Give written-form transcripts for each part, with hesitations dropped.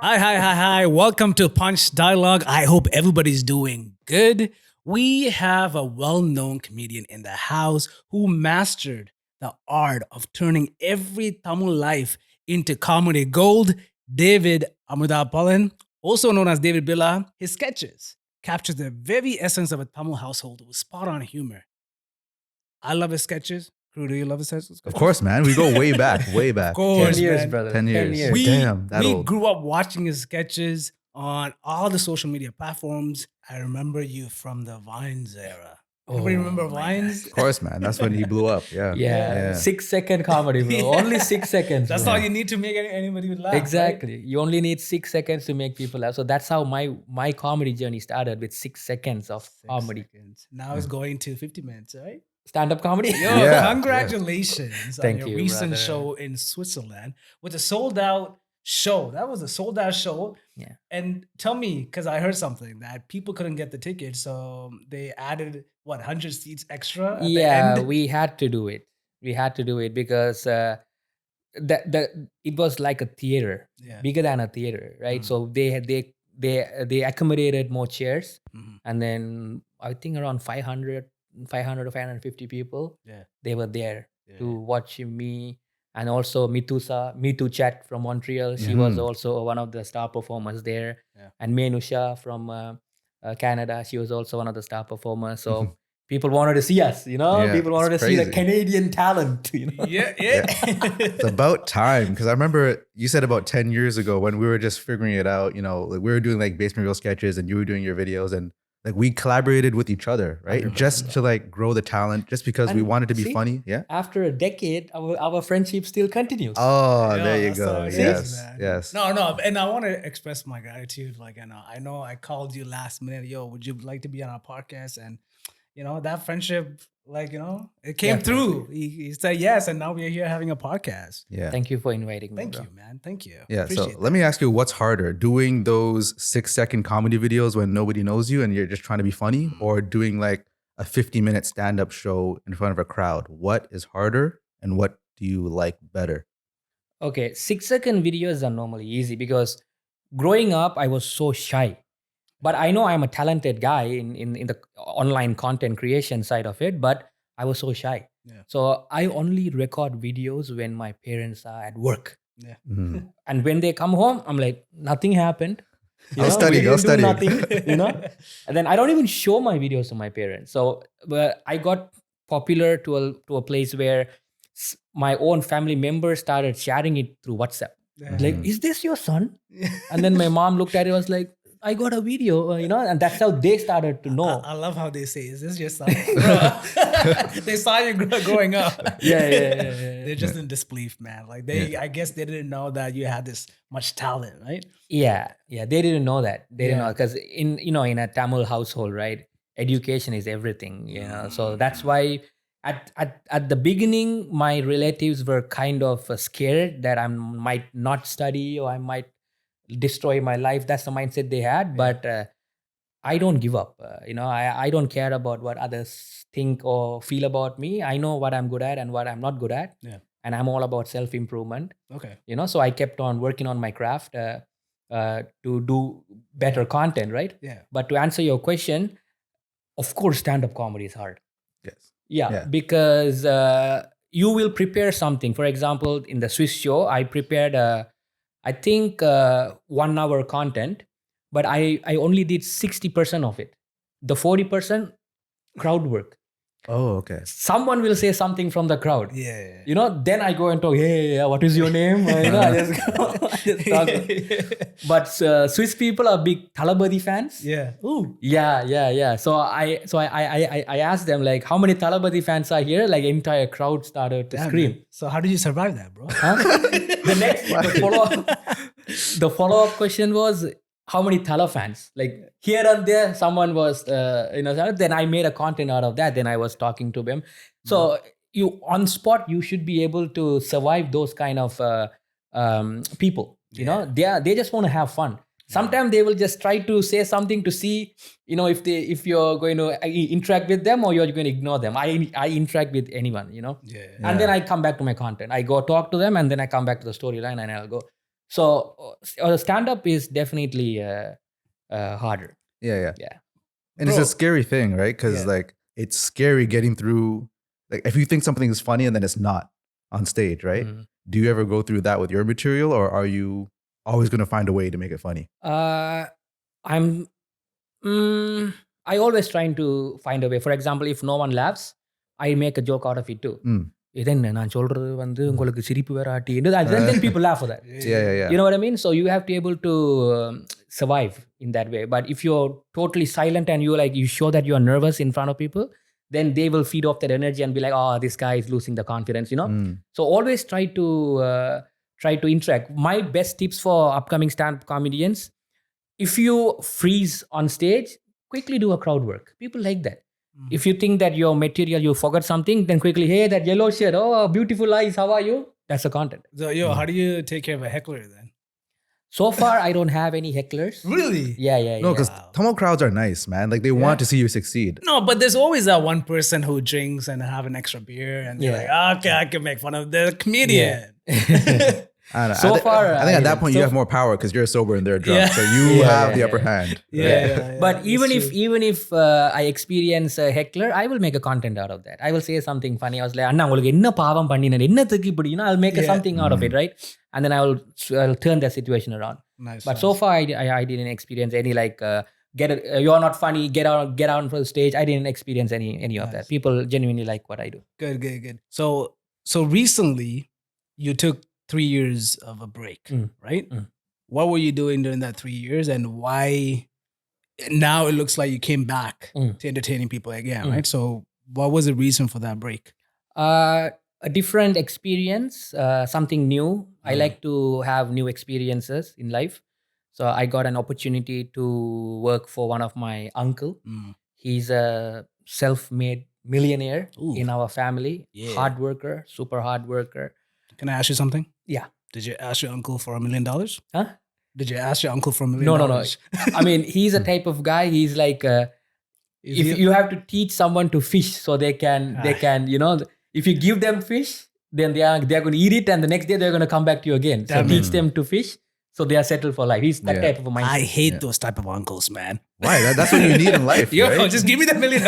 Hi. Welcome to Punch Dialogue. I hope everybody's doing good. We have a well-known comedian in the house who mastered the art of turning every Tamil life into comedy gold. David Amirthapalan, also known as David Billa, his sketches capture the very essence of a Tamil household with spot-on humor. I love his sketches. Crew, do you love his sketches? Of course, man. We go way back, way back. Of course, 10 years, man. brother. 10 years. We, Damn, that we old. grew up watching his sketches on all the social media platforms. I remember you from the Vines era. Anybody remember Vines? Of course, man. That's when he blew up. Yeah. Yeah. 6 second comedy, bro. Yeah. Only 6 seconds. That's bro. all you need to make anybody laugh. Exactly. You only need 6 seconds to make people laugh. So that's how my comedy journey started, with 6 seconds of Right? comedy. Now it's going to 50 minutes, right? Stand-up comedy? Yo, Yeah, congratulations on Thank your you, recent brother. show in Switzerland with a sold-out show. That was a sold-out show. Yeah. And tell me, because I heard something that people couldn't get the tickets, so they added, 100 seats extra at the Yeah, end? we had to do it. We had to do it because it was like a theater, Yeah. bigger than a theater, right? Mm. So they accommodated more chairs, Mhm. and then I think around 500 or 550 people. Yeah. They were there Yeah. to watch me, and also Mitu Chat from Montreal. She was Mhm. also one of the star performers there, Yeah. and Menusha from Canada. She was also one of the star performers. So people wanted to see us, Yeah, people wanted to it's see the crazy. Canadian talent, Yeah. It's about time, because I remember you said about 10 years ago when we were just figuring it out, like we were doing like Basement Real sketches and you were doing your videos, and like we collaborated with each other, right? 100%. Just to like grow the talent, just because we And wanted to be see? funny. Yeah. After a decade, our friendship still continues. Oh, Yeah, there you that's go. how it is, Yes. man. Yes. No, and I want to express my gratitude. Like, I know I called you last minute. Yo, would you like to be on our podcast? And that friendship, it came Definitely. through. He said yes, and now we're here having a podcast. Yeah. Thank you for inviting me, Thank bro. you, man. Thank you. Yeah. So Appreciate let me ask you, what's harder, doing those 6-second comedy videos when nobody knows you and you're just trying to be funny, or doing like a 50-minute stand-up show in front of a crowd? What is harder, and what do you like better? Okay, 6-second videos are normally easy because growing up, I was so shy. But I know I'm a talented guy in the online content creation side of it, but I was so shy. Yeah. So I only record videos when my parents are at work. Yeah. Mhm. And when they come home, I'm like, nothing happened. I'll study, we I'll didn't do study. nothing. And then I don't even show my videos to my parents. So but I got popular to a place where my own family members started sharing it through WhatsApp. Yeah. Like, is this your son? And then my mom looked at it and was like, I got a video, and that's how they started to know. I love how they say, "Is this your son?" Bro, they saw you growing up. Yeah. They're just in disbelief, man. Like I guess they didn't know that you had this much talent, right? Yeah, they didn't know that. They didn't Yeah. know, because in a Tamil household, right? Education is everything, So that's why at the beginning, my relatives were kind of scared that I might not study or I might destroy my life. That's the mindset they had. But I don't give up. I don't care about what others think or feel about me. I know what I'm good at and what I'm not good at. Yeah. And I'm all about self-improvement. Okay. So I kept on working on my craft to do better content, right? Yeah. But to answer your question, of course, stand-up comedy is hard. Yes. Yeah. Because you will prepare something. For example, in the Swiss show, I prepared, I think, 1 hour content, but I only did 60% of it. The 40% crowd work. Oh, okay. Someone will say something from the crowd. Yeah. Then I go and talk, hey, what is your name? I just talk. But Swiss people are big Thalapathy fans. Yeah. Ooh. Yeah. So I asked them, like, how many Thalapathy fans are here? Like, entire crowd started to Damn, scream. man. So how did you survive that, bro? Huh? The follow-up question was, how many Thala fans? Like, here and there, someone was, then I made a content out of that. Then I was talking to them. So you on spot, you should be able to survive those kind of people. They just want to have fun. Sometimes they will just try to say something to see, if you're going to interact with them or you're going to ignore them. I interact with anyone, Yeah. and then I come back to my content. I go talk to them, and then I come back to the storyline, and I'll go. So stand-up is definitely harder. Yeah. Yeah. And it's Bro. a scary thing, right? Because Yeah. like it's scary getting through. Like if you think something is funny and then it's not on stage, right? Mhm. Do you ever go through that with your material, or are you always going to find a way to make it funny? I'm I always trying to find a way. For example, if no one laughs, I make a joke out of it too. Mm. Then நான் சொல்றது வந்து உங்களுக்கு சிரிப்பு வராட்டி, then people laugh for that. Yeah. You know what I mean? So you have to be able to survive in that way. But if you're totally silent and you show that you're nervous in front of people, then they will feed off that energy and be like, oh, this guy is losing the confidence, So always try to interact. My best tips for upcoming stand-up comedians: if you freeze on stage, quickly do a crowd work. People like that. If you think that your material, you forgot something, then quickly, hey, that yellow shirt, oh, beautiful eyes, how are you? That's the content. So, how do you take care of a heckler then? So far, I don't have any hecklers. Really? Yeah. No, because Tamil crowds are nice, man. Like they want to see you succeed. No, but there's always that one person who drinks and have an extra beer and they're like, okay, I can make fun of the comedian. I don't know. So far, I think at that point you have more power because you're sober and they're drunk, Yeah. so you have the upper hand. Yeah. But even if I experience a heckler, I will make a content out of that. I will say something funny. I was like, "Anna, ungalku enna paavam panninan, ennathukku ipdi?" I'll make something out of it, right? And then I'll turn that situation around. Nice. But so far, I didn't experience any you're not funny, get out from the stage. I didn't experience any of that. People genuinely like what I do. Good. So recently you took 3 years of a break, right? What were you doing during that 3 years, and why now it looks like you came back to entertaining people again, right? So what was the reason for that break? A different experience, something new. I like to have new experiences in life. So I got an opportunity to work for one of my uncle. He's a self-made millionaire in our family. Yeah. Hard worker, super hard worker. Can I ask you something? Yeah. Did you ask your uncle for $1 million? Huh? Did you ask your uncle for $1 million? No. I mean, he's a type of guy. He's like, if you have to teach someone to fish, so they can, if you give them fish, then they're going to eat it, and the next day they're going to come back to you again. So teach them to fish, so they are settled for life. He's that type of a mindset. I hate those type of uncles, man. Why? That's what you need in life, Yo, right? just give me the $1 million.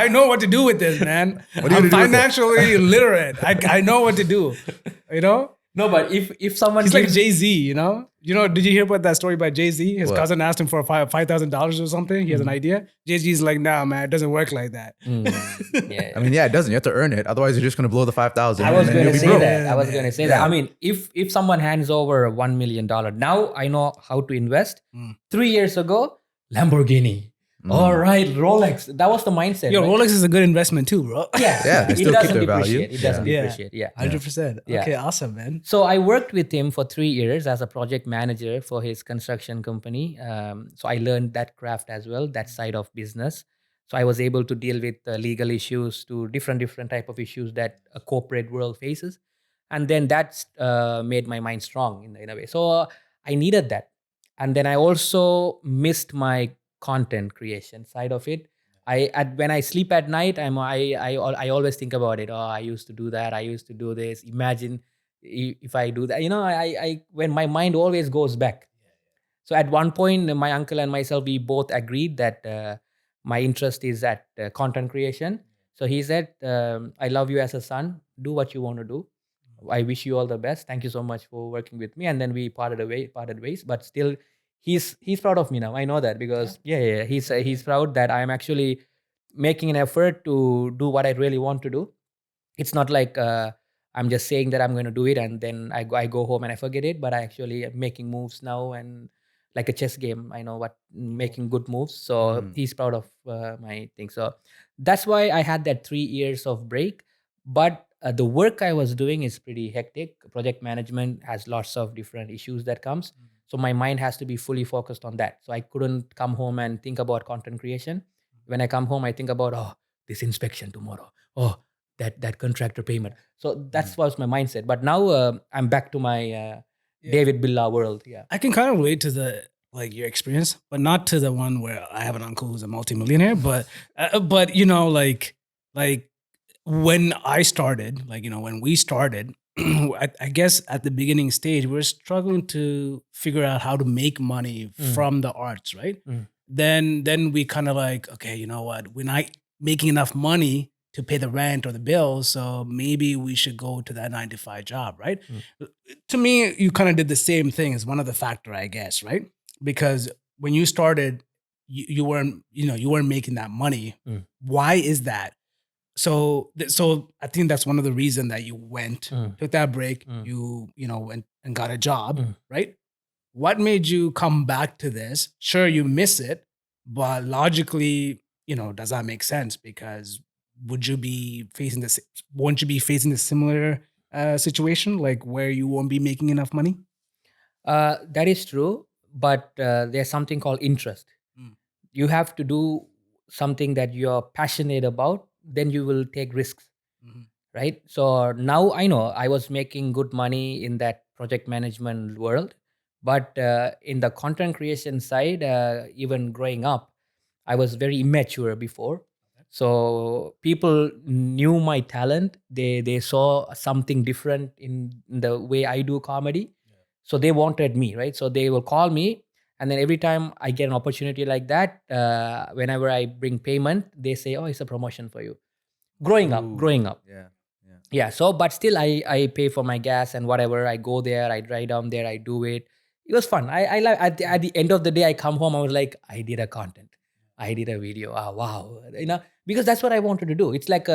I know what to do with this, man. What are you I'm gonna do with it? financially literate. I know what to do. No, but if someone He's like Jay-Z, did you hear about that story by Jay-Z? His What? cousin asked him for $5,000 or something. He has an idea. Jay-Z's like, nah, man, it doesn't work like that. yeah. I mean, yeah, it doesn't. You have to earn it. Otherwise, you're just going to blow the 5,000. I was and then going you'll to be say broke. that. I was going to say that. I mean, if someone hands over $1 million, now I know how to invest. 3 years ago, Lamborghini. All right, Rolex. That was the mindset. Yo, right? Rolex is a good investment too, bro. Yeah, Yeah, they it still keep doesn't their value. depreciate. It doesn't Yeah. depreciate. Yeah. 100%. Yeah. Okay, awesome, man. So I worked with him for 3 years as a project manager for his construction company. So I learned that craft as well, that side of business. So I was able to deal with legal issues, to different type of issues that a corporate world faces, and then that's made my mind strong in a way. So I needed that, and then I also missed my content creation side of it. When I sleep at night, I always think about it. Oh, I used to do that. I used to do this. Imagine if I do that. I when my mind always goes back. So at one point, my uncle and myself, we both agreed that my interest is at content creation. So he said, I love you as a son. Do what you want to do. I wish you all the best. Thank you so much for working with me. And then we parted ways. But still, he's proud of me now. I know that because he's proud that I'm actually making an effort to do what I really want to do. It's not like I'm just saying that I'm going to do it and then I go home and I forget it. But I actually am making moves now, and like a chess game, I know what making good moves. So he's proud of my thing. So that's why I had that 3 years of break. But the work I was doing is pretty hectic. Project management has lots of different issues that comes. So my mind has to be fully focused on that. So I couldn't come home and think about content creation. When I come home, I think about, this inspection tomorrow. Oh, that contractor payment. So that was my mindset. But now I'm back to my David Billa world. Yeah. I can kind of relate to the like your experience, but not to the one where I have an uncle who's a multimillionaire. But like when I started, like when we started, I guess at the beginning stage, we're struggling to figure out how to make money from the arts, right? Then we kind of like, okay, you know what? We're not making enough money to pay the rent or the bills, so maybe we should go to that 9 to 5 job, right? To me, you kind of did the same thing as one of the factor, I guess, right? Because when you started, you weren't, you weren't making that money. Why is that? So I think that's one of the reasons that you went, took that break, you went and got a job, right? What made you come back to this? Sure, you miss it, but logically, does that make sense? Because would you be facing this? Won't you be facing a similar situation, like where you won't be making enough money? That is true, but there's something called interest. You have to do something that you're passionate about, then you will take risks, right? So now I know I was making good money in that project management world, but in the content creation side, even growing up, I was very immature before. So people knew my talent. They saw something different in the way I do comedy. So they wanted me, right? So they will call me, and then every time I get an opportunity like that, whenever I bring payment, they say, "Oh, it's a promotion for you." Growing up. Yeah. Yeah. Yeah. So, but still, I pay for my gas and whatever. I go there, I drive down there, I do it. It was fun. I like at the end of the day, I come home. I was like, I did a content, I did a video. Ah, wow, because that's what I wanted to do. It's like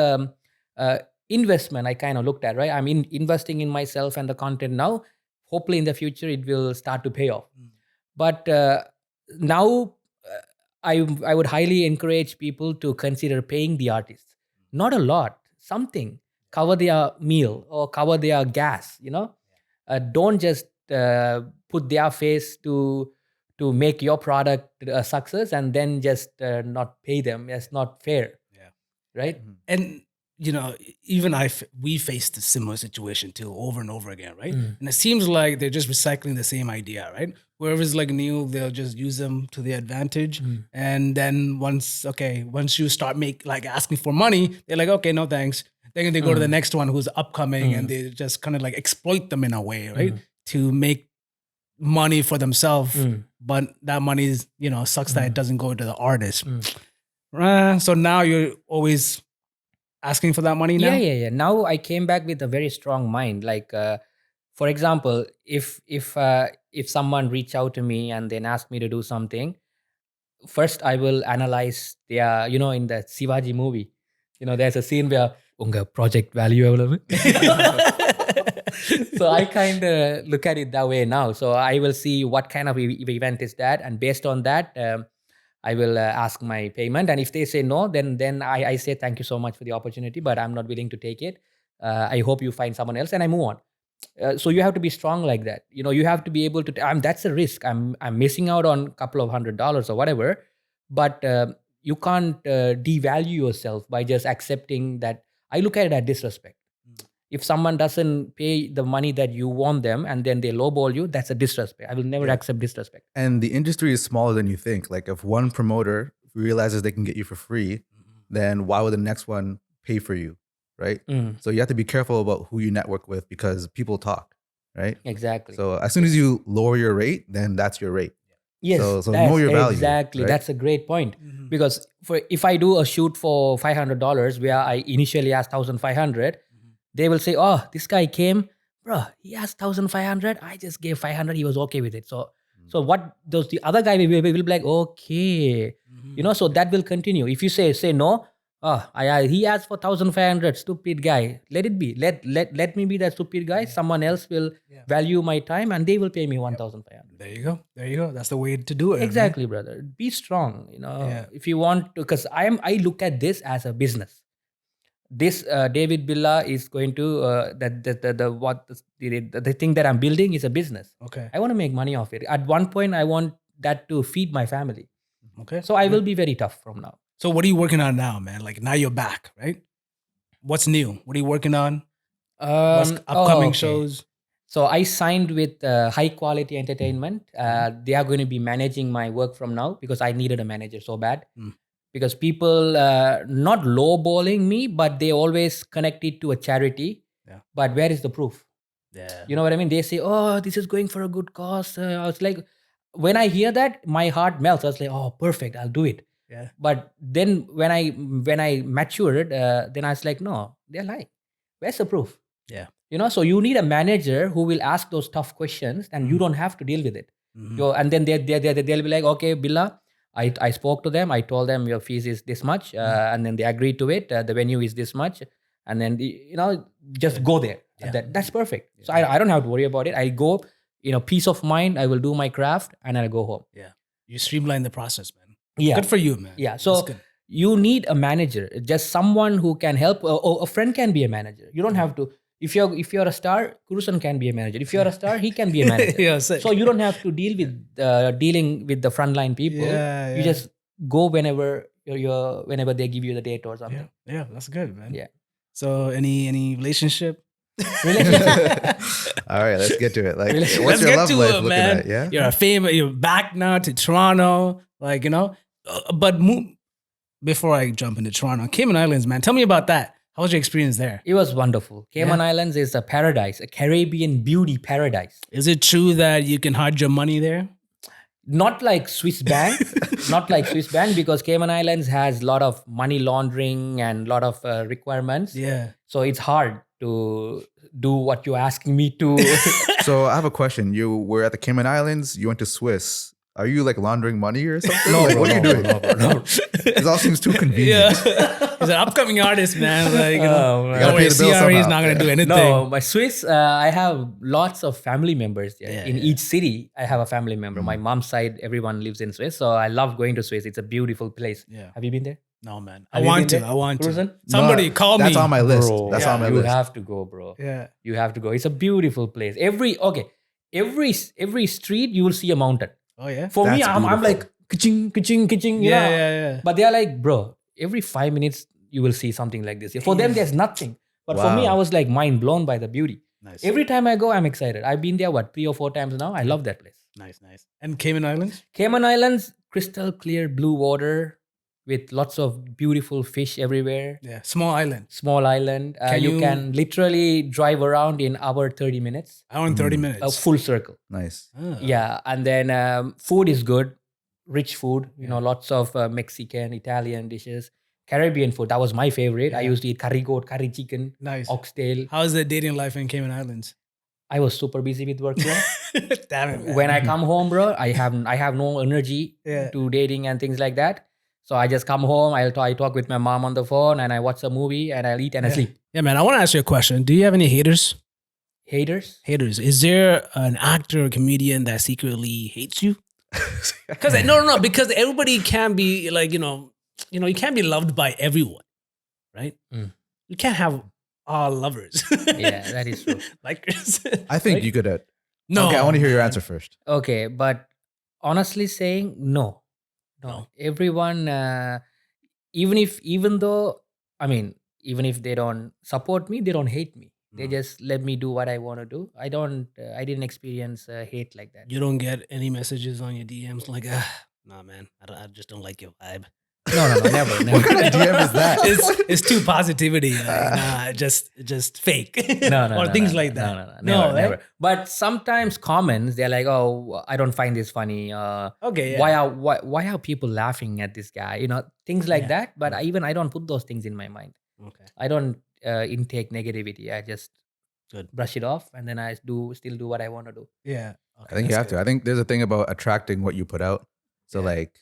investment. I kind of looked at, right. I'm investing in myself and the content now. Hopefully, in the future, it will start to pay off. But now, I would highly encourage people to consider paying the artists. Not a lot, something cover their meal or cover their gas. Don't just put their face to make your product a success and then just not pay them. That's not fair. Yeah. Right. And even we faced a similar situation too, over and over again, right? And it seems like they're just recycling the same idea, right? Whoever's like new, they'll just use them to their advantage. And then once you start asking for money, they're like, okay, no thanks. Then they go to the next one who's upcoming, and they just kind of like exploit them in a way, right? To make money for themselves, but that money is, sucks that it doesn't go to the artist. So now you're always asking for that money now? Yeah. Now I came back with a very strong mind. Like, for example, if someone reach out to me and then ask me to do something, first I will analyze their, in the Shivaji movie, there's a scene where unga project value eவ்வளவு? So I kind of look at it that way now. So I will see what kind of event is that, and based on that, I will ask my payment. And if they say no, then I say thank you so much for the opportunity, but I'm not willing to take it. I hope you find someone else, and I move on. So you have to be strong like that. You have to be able to. That's a risk. I'm missing out on a couple of $100 or whatever, but you can't devalue yourself by just accepting that. I look at it as disrespect. If someone doesn't pay the money that you want them and then they lowball you, that's a disrespect. I will never accept disrespect. And the industry is smaller than you think. Like if one promoter realizes they can get you for free, then why would the next one pay for you, right? So you have to be careful about who you network with because people talk, right? Exactly. So as soon as you lower your rate, then that's your rate. Yes, so know your value. Exactly. Right? That's a great point. Because if I do a shoot for $500 where I initially asked 1,500, they will say, "Oh, this guy came, bro. He asked 1,500. I just gave 500. He was okay with it." So what does the other guy will be like? Okay, So that will continue. If you say no, he asked for 1,500. Stupid guy. Let it be. Let me be that stupid guy. Someone else will value my time, and they will pay me 1,500. There you go. That's the way to do it. Exactly, brother. Be strong. If you want to, because I look at this as a business. This David Billa is going to the thing that I'm building is a business. Okay. I want to make money off it. At one point, I want that to feed my family. Okay. So I will be very tough from now. So what are you working on now, man? Like now you're back, right? What's new? What are you working on? What's upcoming shows? So I signed with High Quality Entertainment. They are going to be managing my work from now because I needed a manager so bad. Mm. Because people not lowballing me, but they always connect it to a charity. Yeah. But where is the proof? Yeah. You know what I mean? They say, "Oh, this is going for a good cause." I was like, when I hear that, my heart melts. I was like, "Oh, perfect, I'll do it." Yeah. But then when I matured, then I was like, "No, they're lying. Where's the proof?" Yeah. You know, so you need a manager who will ask those tough questions, and you don't have to deal with it. Mhm. And then they'll be like, "Okay, Billa, I spoke to them. I told them your fees is this much, and then they agreed to it. The venue is this much, and then just go there. Yeah. That's perfect. So I don't have to worry about it. I go, peace of mind. I will do my craft, and I'll go home. Yeah. You streamline the process, man. Yeah. Good for you, man. Yeah. That's So good. you need a manager, just someone who can help. A friend can be a manager. You don't have to. If you're a star, Kurusan can be a manager. If you're a star, he can be a manager. Yeah, sick. So you don't have to deal with dealing with the frontline people. Yeah, You yeah. just go whenever whenever they give you the date or Yeah. something. Yeah. That's good, man. Yeah. So any relationship? All right, let's get to it. Like, Let's what's Let's your get love to life it, looking man. at? Yeah. You're a famous. You're back now to Toronto, but before I jump into Toronto, Cayman Islands, man. Tell me about that. How was your experience there? It was wonderful. Cayman Islands is a paradise, a Caribbean beauty paradise. Is it true that you can hide your money there? Not like Swiss bank, because Cayman Islands has a lot of money laundering and a lot of requirements. Yeah. So it's hard to do what you're asking me to. So I have a question. You were at the Cayman Islands. You went to Swiss. Are you like laundering money or something? No, Like, bro, what are you no, doing? no, bro, no. This all seems too convenient. Yeah. He's an upcoming artist, man. Like, Oh, man. don't Gotta worry, pay the bill CRE is somehow. not going to do anything. No, my Swiss, I have lots of family members there. Yeah, In yeah. each city, I have a family member. My mom's side, everyone lives in Swiss. So I love going to Swiss. It's a beautiful place. Yeah. Have you been there? No, man. Have I you want been to. there? I want to. Kurusan? Somebody No, call me. That's on my list. Bro, That's yeah, on my you list. have to go, bro. Yeah. You have to go. It's a beautiful place. Every street you will see a mountain. Oh, yeah. For me, That's I'm beautiful. like ka-ching, ka-ching, ka-ching. Yeah, Yeah, yeah. But they're like, bro, every 5 minutes you will see something like this. For them, there's nothing. But for me, Wow. I was like mind blown by the beauty. Nice. Every time I go, I'm excited. I've been there 3 or 4 times now. I love that place. Nice. And Cayman Islands? Cayman Islands, crystal clear blue water with lots of beautiful fish everywhere. Yeah. Small island. Small island. Can You you- can literally drive around in hour 30 minutes. Hour and 30 A minutes. full circle. Nice. Ah. Yeah, and then food is good, rich food. Lots of Mexican, Italian dishes, Caribbean food. That was my favorite. I Yeah. used to eat curry goat, curry chicken, Nice. oxtail. How's the dating life in Cayman Islands? I was super busy with work. Bro. Damn it, man. When I come home, bro, I have no energy Yeah. to dating and things like that. So I just come home. I talk with my mom on the phone, and I watch a movie, and I'll eat and I sleep. Yeah, man. I want to ask you a question. Do you have any haters? Haters? Haters. Is there an actor or comedian that secretly hates you? Because no, because everybody can be like, you can't be loved by everyone, right? Mm. You can't have all lovers. Yeah, that is true. Likers. I think Right? you could. No. Okay, I want to hear your man. answer first. Okay, but honestly saying no. No. Everyone, even if they don't support me, they don't hate me. They just let me do what I want to do. I didn't experience hate like that. You don't get any messages on your DMs like, nah, man, I just don't like your vibe. No, never. What kind of DM is that? It's too positivity. Like, nah, just fake. No, or no, things no, like that. No, right? never. But sometimes comments, they're like, "Oh, I don't find this funny. Okay. Yeah. Why are people laughing at this guy? Things like Yeah. that." But I don't put those things in my mind. Okay. I don't intake negativity. I just Good. brush it off, and then I still do what I want to do. Yeah. I think you have to. I think there's a thing about attracting what you put out. So Yeah. like,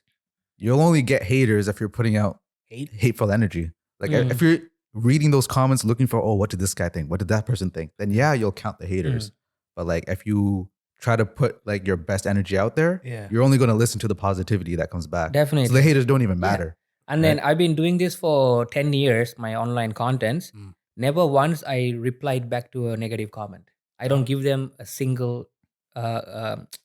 you'll only get haters if you're putting out Hate. hateful energy. Like Mm. if you're reading those comments looking for, oh, what did this guy think? What did that person think? Then yeah, you'll count the haters. But like if you try to put like your best energy out there, Yeah. you're only going to listen to the positivity that comes back. Definitely. So the haters don't even Yeah. matter. And then I've been doing this for 10 years, my online contents. Mm. Never once I replied back to a negative comment. I don't give them a single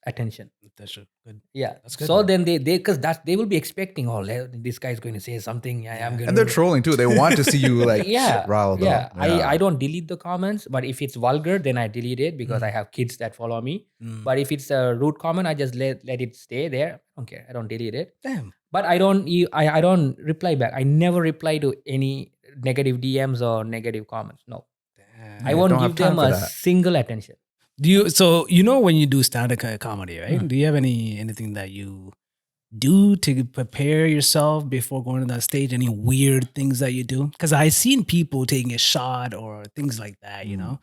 attention. That's true. Good. Yeah. That's good. So then they because they will be expecting, oh, this guy's going to say something. Yeah, I'm Yeah. going And they're trolling too. They want to see you like yeah, riled yeah. up. I don't delete the comments, but if it's vulgar, then I delete it because I have kids that follow me. Mm. But if it's a rude comment, I just let it stay there. I don't care. I don't delete it. Damn. But I don't reply back. I never reply to any negative DMs or negative comments. No, Damn. I Yeah, won't don't give have time them for a that. single attention. Do you? So you know when you do stand-up comedy, right? Do you have anything that you do to prepare yourself before going to that stage? Any weird things that you do? Because I've seen people taking a shot or things like that. You know,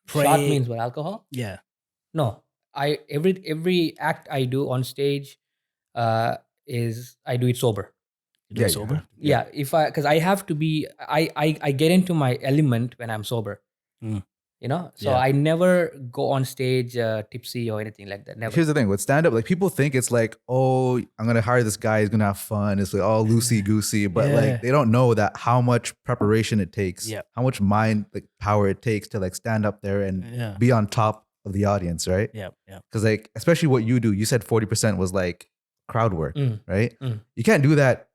Shot means what? Alcohol? Yeah. No. Every act I do on stage is I do it sober. You do it sober. Yeah, because I have to be I get into my element when I'm sober. Mm. You know, so Yeah. I never go on stage tipsy or anything like that. Never. Here's the thing with stand up, like people think it's like, oh, I'm gonna hire this guy, he's gonna have fun. It's like all loosey goosey, but Yeah. like they don't know that how much preparation it takes, Yeah. how much mind like power it takes to like stand up there and Yeah. be on top of the audience, right? Yeah. Yeah. Because like especially what you do, you said 40% was like crowd work, Mm. right? Mm. You can't do that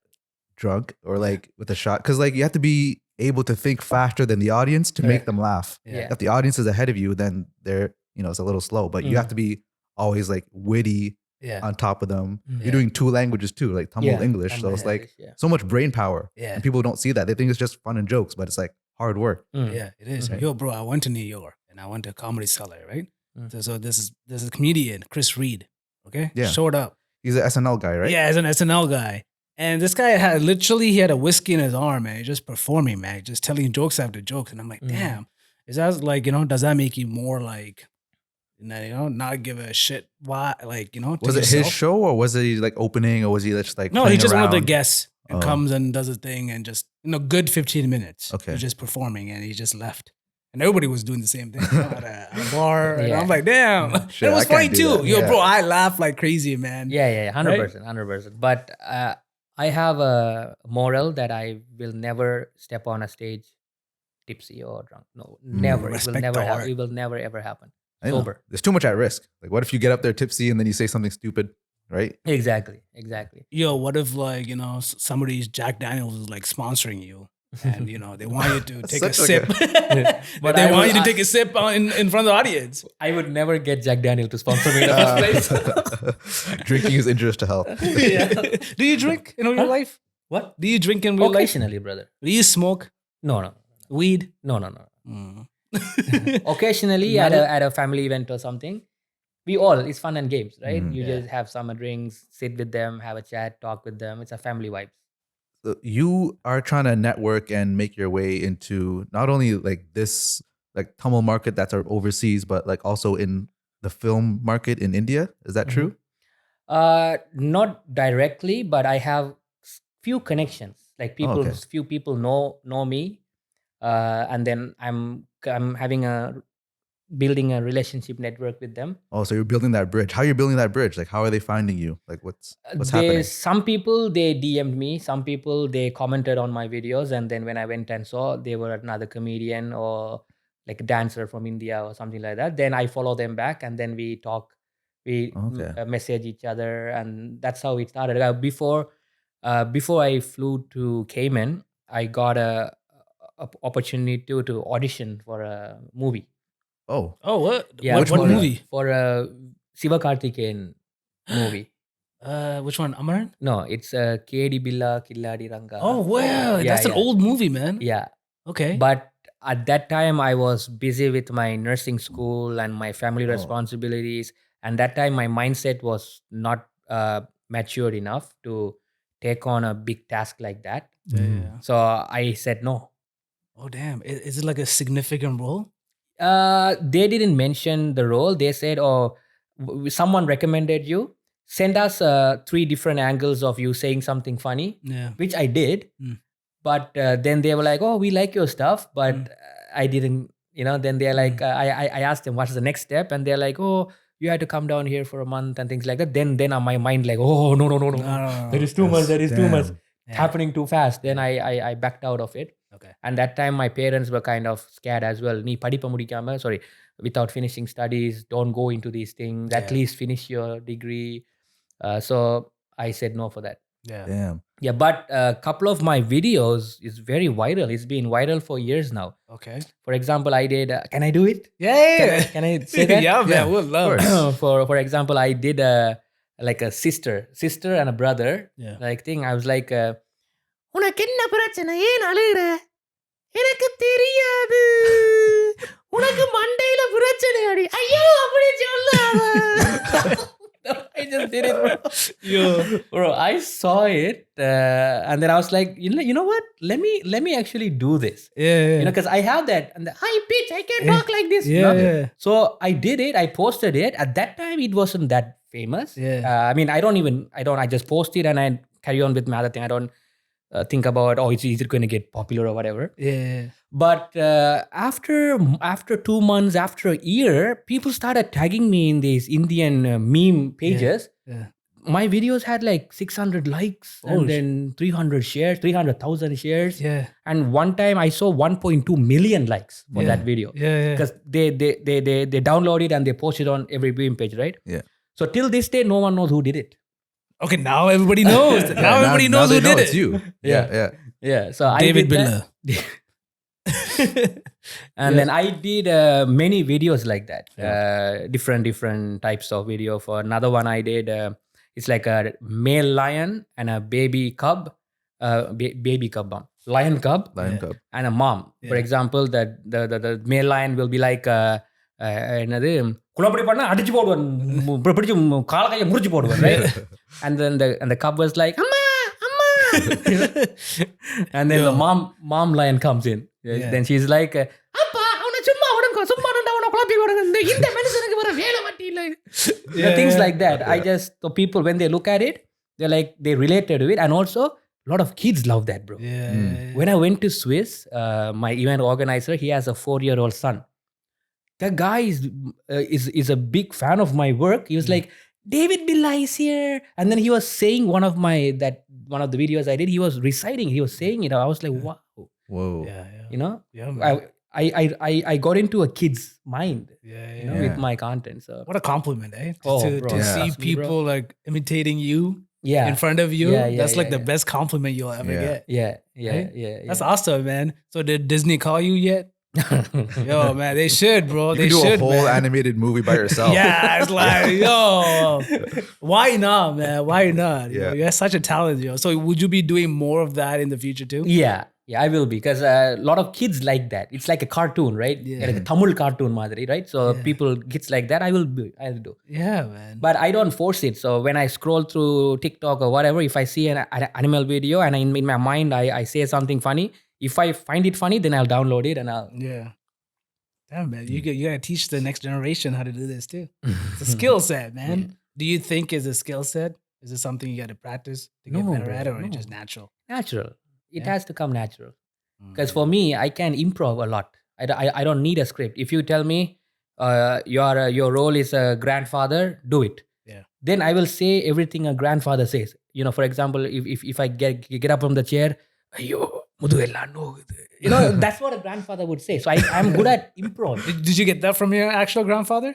drunk or like with a shot because like you have to be able to think faster than the audience to make Correct. them laugh. Yeah. If the audience is ahead of you, then they're, it's a little slow, but you have to be always like witty Yeah. on top of them. Mm. You're doing two languages too, like Tamil Yeah, English. So Tamil it's like English, yeah. so much brain power. Yeah. And people don't see that. They think it's just fun and jokes, but it's like hard work. Mm. Yeah, it is. Okay. Yo, bro, I went to New York and I went to Comedy Cellar, right? Mm. So this is a comedian, Chris Reed. Okay, Yeah. showed up. He's an SNL guy, right? Yeah, as an SNL guy. And this guy had a whiskey in his arm, man, just performing, man, just telling jokes after jokes. And I'm like, Mm. damn, is that like, does that make you more like, not give a shit? Why, like, to Was it his yourself? show or was he like opening or was he just like No, playing he's just one of the around? guests and Oh. comes and does a thing and just, good 15 minutes. Okay. He's just performing and he just left. And everybody was doing the same thing at a bar. And Yeah. I'm like, damn. Shit, it was I funny can't do too. that. Yo, Yeah. bro, I laughed like crazy, man. Yeah, 100%, 100%. But I have a moral that I will never step on a stage tipsy or drunk. No, never. It will Respect never the happen. art. It will never ever happen. I know. Sober. There's too much at risk. Like what if you get up there tipsy and then you say something stupid, right? Exactly. Yo, what if like, somebody's Jack Daniels is like sponsoring you and, they want you to take a Such like sip. But but they I want will- you to take a sip in front of the audience. I would never get Jack Daniel to sponsor me in the first place. Drinking is injurious to health. Do you drink in real life? What? Do you drink in real life? Occasionally, brother. Do you smoke No. weed? No. Mm. Occasionally at a family event or something. It's fun and games, right? Mhm. You just have summer drinks, sit with them, have a chat, talk with them. It's a family vibe. So you are trying to network and make your way into not only like this like Tamil market that's our overseas, but like also in the film market in India. Is that true? Not directly, but I have few connections. Like okay. few people know me, and then I'm building a relationship network with them. Oh, so you're building that bridge. How are you building that bridge? Like how are they finding you? Like what's happening? Some people they DM'd me. Some people they commented on my videos, and then when I went and saw they were another comedian or like a dancer from India or something like that, then I follow them back, and then we talk. We Okay. message each other, and that's how it started. Before I flew to Cayman, I got a opportunity to audition for a movie. Oh, Oh, what? Yeah, What for movie? For a Sivakarthikeyan movie. Which one? Amaran? No, it's a David Billa Killadi Ranga. Oh, wow. Yeah, That's an yeah. old movie, man. Yeah, Okay. but at that time I was busy with my nursing school and my family Oh. responsibilities, and that time my mindset was not matured enough to take on a big task like that. Yeah. So I said no. Oh, damn. Is it like a significant role? They didn't mention the role. They said, "Oh, someone recommended you. Send us 3 different angles of you saying something funny," Yeah. which I did. Mm. But then they were like, "Oh, we like your stuff," but I didn't. Then they're like, I asked them what's the next step, and they're like, "Oh, you had to come down here for a month and things like that." Then on my mind like, "Oh, no, No. there is too much. There is too much damn. Yeah. happening too fast." Then I backed out of it. Okay. And that time my parents were kind of scared as well. Nee படிப்ப முடிக்காம, sorry, without finishing studies, don't go into these things. At Yeah. least finish your degree. So I said no for that. Yeah. Damn. Yeah, but a couple of my videos is very viral. It's been viral for years now. Okay. For example, I did. Can I do it? Yeah. Can I say that? Yeah, man. Yeah, We'll love of it. course. For example, I did like a sister and a brother Yeah. like thing. I was like, உனக்கு என்ன பிரச்சனை ஏன் அழுகுற எனக்கு தெரியாது உனக்கு மண்டையில பிரச்சனை அடி ஐயோ அப்படி சொல்லாத I just did it, bro. Bro, I saw it, and then I was like, you know what? Let me actually do this. Yeah. You know, because I have that and the high pitch. I can talk like this. you Yeah. know? Yeah. So I did it. I posted it. At that time, it wasn't that famous. Yeah. I mean, I just post it and I carry on with my other thing. I don't think about, is it going to get popular or whatever. Yeah. But after 2 months, after a year, people started tagging me in these Indian meme pages. Yeah. My videos had like 600 likes and then 300 shares, 300,000 shares. Yeah. And one time I saw 1.2 million likes for Yeah. that video. Yeah. Because they download it and they post it on every meme page, right? Yeah. So till this day, no one knows who did it. Okay, now everybody knows. Yeah, now everybody knows they who know did it's it. you. Yeah, yeah. Yeah. So David I did that. Billa. And then I did many videos like that. Different types of video. For another one I did, it's like a male lion and a baby cub. Baby cub, lion cub. Lion Yeah. Cub. And a mom. For Yeah. example, the male lion will be like என்னது குளப்படி பண்ணா அடிச்சு போடுவான் பிடிச்சு கால கையை முறிச்சு போடுவான் right? And then the cub was like அம்மா அம்மா and then the mom lion comes in. Yeah. Then she's like அப்பா அவனை சும்மா விடுங்க சும்மா அவனை குழப்பி விடுங்க இந்த மனுஷனுக்கு வர வேலை வட்டி இல்லை. Things like that. I just, the people when they look at it, they're like they related to it. And also a lot of kids love that, bro. Yeah. When I went to Swiss, my event organizer, he has a 4-year-old son. That guy is a big fan of my work. He was like, David Billa is here. And then he was saying one of the videos I did, he was reciting, he was saying it. I was like, wow. Whoa. Yeah. Yeah. You know, Yeah, man. I got into a kid's mind, Yeah. you know, with my content. So What a compliment, eh? Oh, to bro. to Yeah. see Trust me, bro. people like imitating you yeah, in front of you. Yeah, yeah, That's like yeah, the yeah. best compliment you'll ever Yeah. get. yeah. That's awesome, man. So did Disney call you yet? Yo, man, they should, bro. You They can do should, a whole man. animated movie by yourself. Yeah, it's like, yo, why not, man? Why not? You know, Yeah. you have such a talent, yo. So would you be doing more of that in the future too? Yeah, I will be, because a lot of kids like that. It's like a cartoon, right? Yeah. Like a Tamil cartoon madri, right? So Yeah. people, kids like that, I'll do. Yeah, man. But I don't force it. So when I scroll through TikTok or whatever, if I see an animal video and in my mind I say something funny, if I find it funny, then I'll download it and I'll. Yeah. Damn, man. You gotta teach the next generation how to do this too. It's a skill set, man. Do you think it's a skill set? Is it something you gotta practice to get No, better bro, at, or no. it's just natural? Natural. It Yeah. has to come natural. Because for me, I can improv a lot. I don't need a script. If you tell me your role is a grandfather, do it. Yeah. Then I will say everything a grandfather says. You know, for example, if I get up from the chair, "Ayyo, muduvella nogudu." You know, that's what a grandfather would say. So I'm good at improv. Did you get that from your actual grandfather?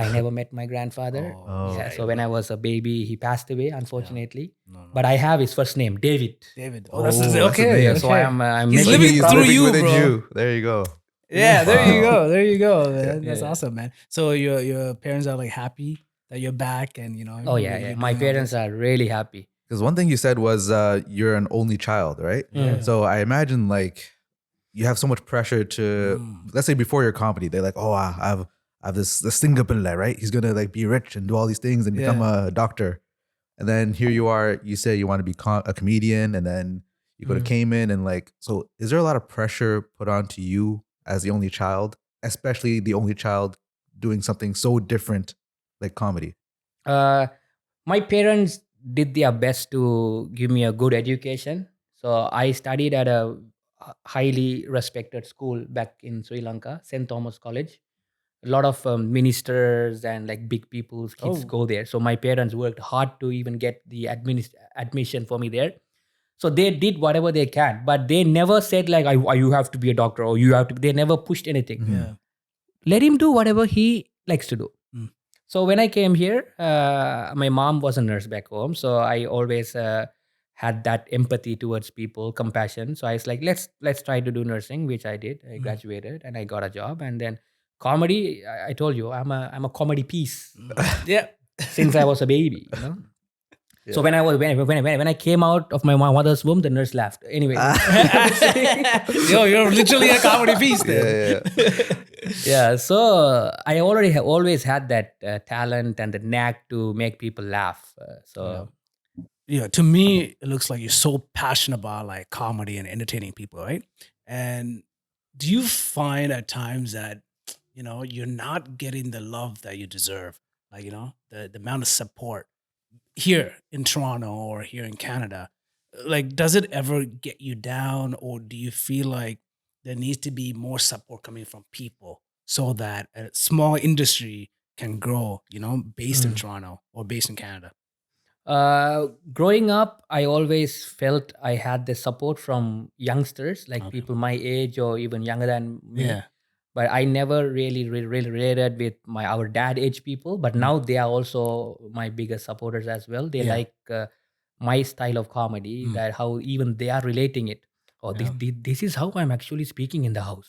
I never met my grandfather. Oh. Yeah, so when I was a baby, he passed away, unfortunately. No. But I have his first name, David. David. Oh, that's his okay. name. Yeah, so okay. I'm He's making living it through proud. you, within bro. you. There you go. Yeah, there you Wow. go. There you go, man. That's Yeah. awesome, man. So your parents are like happy that you're back, and you know. Oh you're yeah. doing My all parents this. are really happy. Because one thing you said was you're an only child, right? Mm. So I imagine like you have so much pressure to, let's say before your comedy, they're like, oh, I have this Singapore, right? He's gonna like be rich and do all these things and become a doctor. And then here you are, you say you want to be a comedian, and then you go to Cayman, and like, so is there a lot of pressure put onto you as the only child, especially the only child doing something so different like comedy? My parents did their best to give me a good education. So I studied at a highly respected school back in Sri Lanka, St. Thomas College. A lot of ministers and like big people's kids Oh. go there. So my parents worked hard to even get the admission for me there. So they did whatever they can, but they never said like, you have to be a doctor or you have to. They never pushed anything. Yeah. Let him do whatever he likes to do. Mm. So when I came here, my mom was a nurse back home, so I always had that empathy towards people, compassion. So I was like, let's try to do nursing, which I did. I graduated and I got a job, and then comedy. I told you, I'm a comedy piece Yeah. since I was a baby. You know. Yeah. So when I came out of my mother's womb, the nurse laughed. Anyway, Yo, you're literally a comedy piece then. Yeah. yeah. So I already always had that talent and the knack to make people laugh. Yeah, to me, it looks like you're so passionate about like comedy and entertaining people, right? And do you find at times that, you're not getting the love that you deserve? Like, the amount of support here in Toronto or here in Canada, like, does it ever get you down, or do you feel like there needs to be more support coming from people so that a small industry can grow, based in Toronto or based in Canada? Growing up, I always felt I had the support from youngsters, like people my age or even younger than me. Yeah. But I never really related with our dad age people. But now they are also my biggest supporters as well. They Yeah. like my style of comedy, that how even they are relating it. Oh, this is how I'm actually speaking in the house,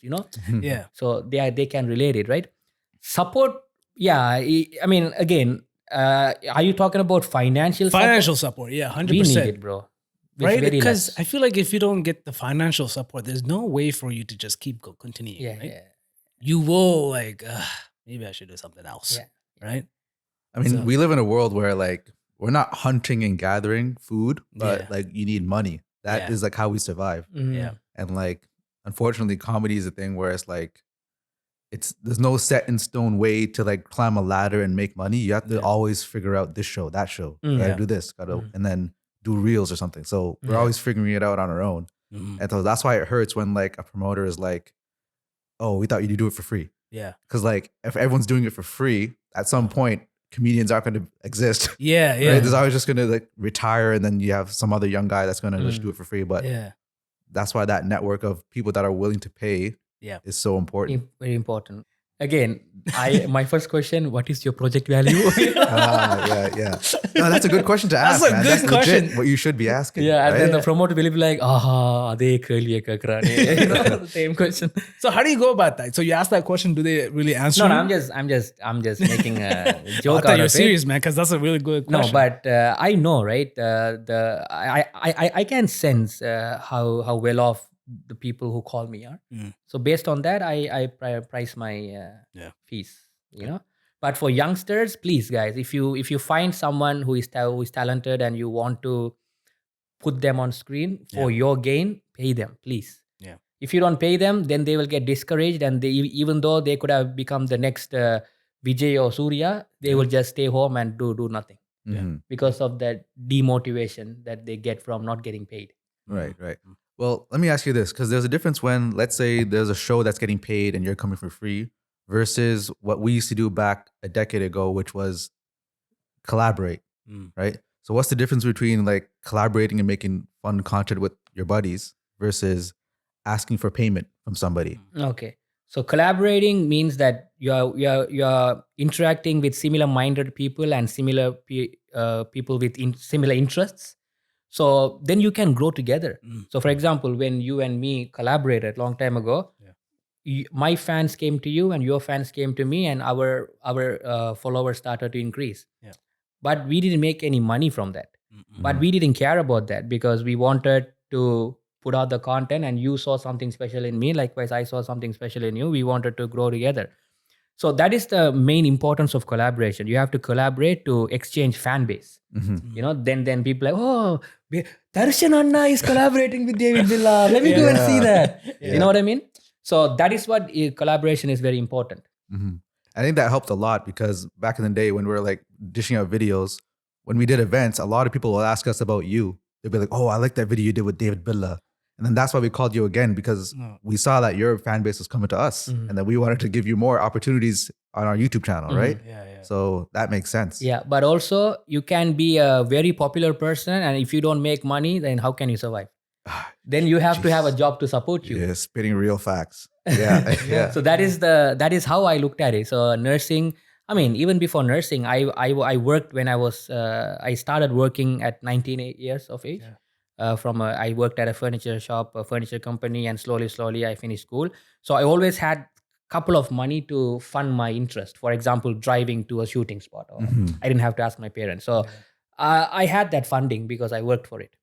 Yeah. So they can relate it, right? Support, yeah. I mean, again, are you talking about financial Financial support, yeah, 100%. We need it, bro. With Right? very Because less. I feel like if you don't get the financial support, there's no way for you to just keep continuing. Yeah, right? yeah. You will like, maybe I should do something else. Yeah. Right? I mean, So- we live in a world where like we're not hunting and gathering food, but Yeah. like you need money. That is Yeah. like how we survive. Mhm. Yeah. And like, unfortunately, comedy is a thing where it's like, there's no set in stone way to like climb a ladder and make money. You have to Yeah. always figure out this show, that show. Mm. Gotta Yeah. do this, gotta, Mm. and then do reels or something. So we're Yeah. always figuring it out on our own. Mhm. And so that's why it hurts when like a promoter is like, "Oh, we thought you'd do it for free." Yeah. Because like if everyone's doing it for free, at some point comedians aren't going to exist. Yeah. Yeah. Right? There's always just going to like retire, and then you have some other young guy that's going to just do it for free. But Yeah. that's why that network of people that are willing to pay Yeah. is so important. Very important. Again, my first question: what is your project value? Yeah. No, that's a good question to That's ask. a Man. good That's question. legit what you should be asking. Yeah, and right? then the promoter will be like, they curly same question. So how do you go about that? So you ask that question, do they really answer? No, you? I'm just making a I joke thought out you're of serious, it. man, because that's a really good No, question. but I know, right? I can sense how well off the people who call me are. Mm. So based on that, I price my fees. You know. But for youngsters, please, guys, if you find someone who is talented and you want to put them on screen for your gain, pay them, please. Yeah. If you don't pay them, then they will get discouraged, and even though they could have become the next Vijay or Surya, they will just stay home and do nothing Mhm. because of that demotivation that they get from not getting paid. Right. Well, let me ask you this, because there's a difference when, let's say, there's a show that's getting paid and you're coming for free versus what we used to do back a decade ago, which was collaborate, right? So what's the difference between like collaborating and making fun content with your buddies versus asking for payment from somebody? Okay. So collaborating means that you're interacting with similar-minded people and similar people with similar interests. So then you can grow together. So for example, when you and me collaborated long time ago, my fans came to you and your fans came to me, and our followers started to increase. Yeah. But we didn't make any money from that. But we didn't care about that because we wanted to put out the content, and you saw something special in me. Likewise, I saw something special in you. We wanted to grow together. So that is the main importance of collaboration. You have to collaborate to exchange fan base. You know, then people like, oh, Darshan Anna is collaborating with David Billa. Let me go and see that. You know what I mean? So that is what collaboration is very important. I think that helped a lot, because back in the day when we were like dishing out videos, when we did events, a lot of people will ask us about you. They'll be like, oh, I like that video you did with David Billa. And then that's why we called you again, because we saw that your fan base was coming to us, and that we wanted to give you more opportunities on our YouTube channel, right? Yeah. So that makes sense. Yeah, but also you can be a very popular person, and if you don't make money, then how can you survive? Then you have to have a Jeez. job to support you. Yeah, spitting real facts. Yeah, yeah. So that is how I looked at it. So nursing, I mean, even before nursing, I worked when I was I started working at 19 years of age. I worked at a furniture shop, a furniture company, and slowly I finished school. So I always had couple of money to fund my interest. For example, driving to a shooting spot, or I didn't have to ask my parents. So I had that funding because I worked for it,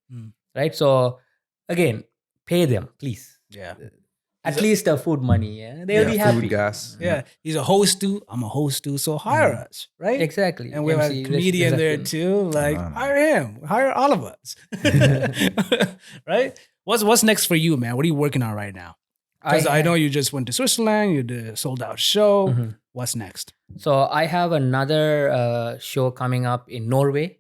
right? So again, pay them, please. Yeah. At least the food money, they'll be happy. Food, gas. Yeah. He's a host too. I'm a host too. So hire us, right? Exactly. And we have a MC comedian there reception. too. Like, hire him. Hire all of us. Right? What's next for you, man? What are you working on right now? Because I know you just went to Switzerland. You did a sold out show. What's next? So I have another show coming up in Norway,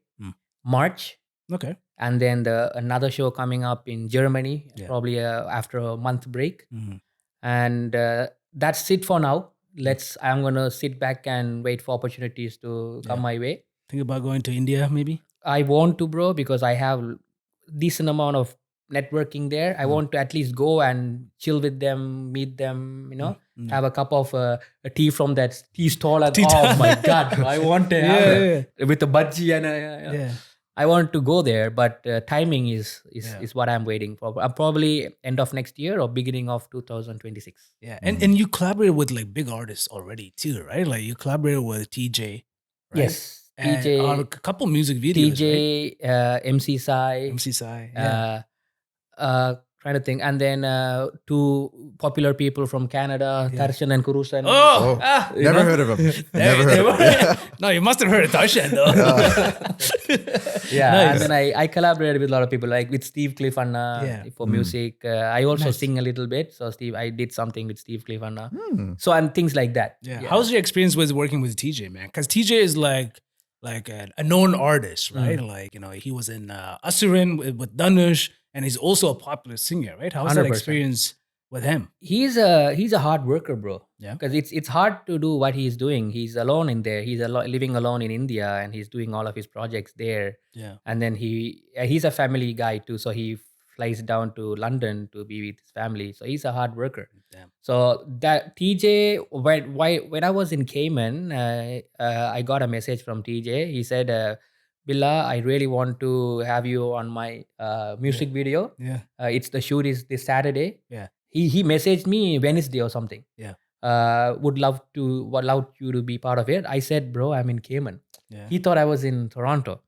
March. Okay. And then another show coming up in Germany, probably after a month break. And that's it for now. I'm gonna sit back and wait for opportunities to come my way. Think about going to India, maybe? I want to, bro, because I have decent amount of networking there. I want to at least go and chill with them, meet them, have a cup of a tea from that tea stall. And, oh my God, bro, I want to have it with a budgie and I want to go there, but timing is what I'm waiting for. Probably end of next year or beginning of 2026. Yeah, and you collaborate with like big artists already too, right? Like you collaborated with TJ, right? Yes, and TJ, on a couple music videos, TJ, right? MC Sai, MC Sai, trying to think, and then two popular people from Canada, Tarshan and Kurusan. Never heard of him. Never heard of him. No, you must have heard of Tarshan though. And then I collaborated with a lot of people, like with Steve Cliffanna for music. I also sing a little bit. So I did something with Steve Cliffanna. So and things like that. Yeah. How's your experience with working with TJ, man? Because TJ is like a known artist, right? Like, he was in Asurin with Danush, and he's also a popular singer, right? How's that 100%. experience with him? He's a hard worker, bro. Yeah. Because it's hard to do what he's doing. He's alone in there. He's living alone in India, and he's doing all of his projects there. Yeah. And then he's a family guy too, so he flies down to London to be with his family. So he's a hard worker. Damn. So that TJ, when I was in Cayman, I got a message from TJ. He said, Billa, I really want to have you on my music video. Yeah. The shoot is this Saturday. Yeah. He messaged me Wednesday or something. Yeah. Would love you to be part of it. I said, bro, I'm in Cayman. Yeah. He thought I was in Toronto.